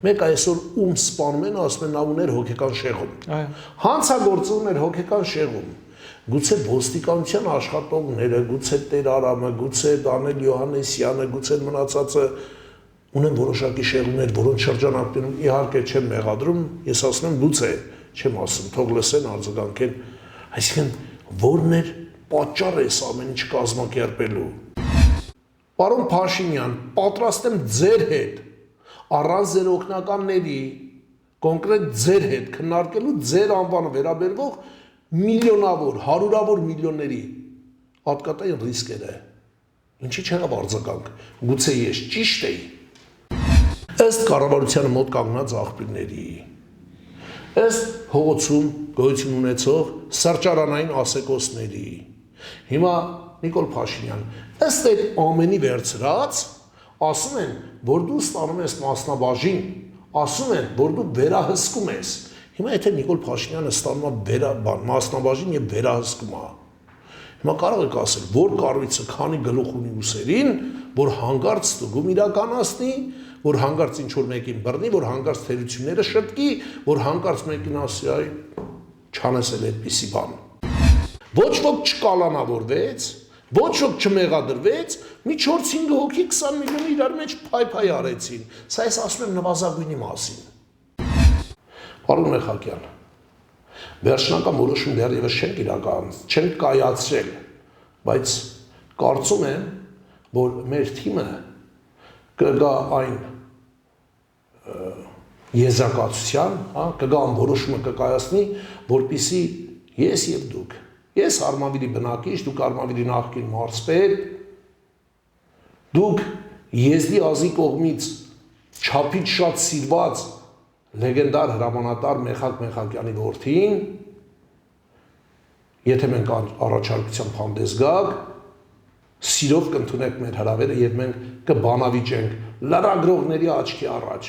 Մեկ այսօր ում սպանում են, ասում են նա ուներ հոգեկան շեղում։ Հանցագործը ուներ հոգեկան շեղում։ Գուցե ոստիկանության աշխատողները, գուցե Տեր Արամը, գուցե Դանիել Յոհաննեսյանը, գուցե մնացածը ունեն որոշակի շեղումներ, որոնց շրջանակներում իհարկե չեմ մեղադրում, ես ասում եմ գուցե, չեմ ասում, թող լսեն, արձագանքեն, այսինքն որն էր պատճառը այս ամեն ինչ կազմակերպելու։ Պարոն Փաշինյան, պատրաստ եմ ձեր հետ առանց ձեր օգնականների, կոնկրետ ձեր հետ քննարկելու ձեր անվանը վերաբերվող միլիոնավոր, հարյուրավոր միլիոնների հատկատային ռիսկերը։ Ինչի՞ չեղավ արձագանք, գուցե ես ճիշտ էի։ Ըստ կառավարությանը մոտ կանգնած աղբյուրների, ըստ հողոցում գոյություն ունեցող սրճարանային ասեկոսների, հիմա Նիկոլ Փաշինյան, ըստ այդ ամենի վերցրած, ասում են, որ դու ստանում ես մասնաբաժին, ասում են, որ դու վերահսկում ես։ Հիմա եթե Նիկոլ Փաշինյանը ստանում է մասնաբաժին եւ վերահսկում է, հիմա կարող եք ասել, որ կառույցը քանի գլուխ ունի ուսերին, որ հանգարց ստուգում իրականացնի, որ հանգարց ինչ-որ մեկին բռնի, որ հանգարց թերությունները շտկի, որ հանգարց մեկին ասի, այ չանես էլ այդպիսի բան։ Ոչ ոք չկալանավորվեց, ոչ ոք չմեղադրվեց, մի 4-5 հոգի 20 միլիոն իրար մեջ փայ-փայ արեցին։ Սա ես ասում եմ նվազագույնի մասին։ Պարոն Մեխակյան, վերջնական որոշում դեռևս չենք կայացրել, բայց կարծում եմ, որ մեր թիմը կգա այն եզրակացության, կգա այն որոշումը կկայացնի, որպեսզի ես եւ դուք, ես Արմավիրի բնակիչ, դուք Արմավիրի նախկին մարզպետ, դուք եզդի ազգի կողմից չափից շատ սիրված լեգենդար հրամանատար Մեխակ Մեխակյանի որդին, եթե մենք առաջարկությամբ հանդես գաք, սիրով կընդունեք մեր հրավերը եւ մենք կբանավիճենք լրագրողների աչքի առաջ,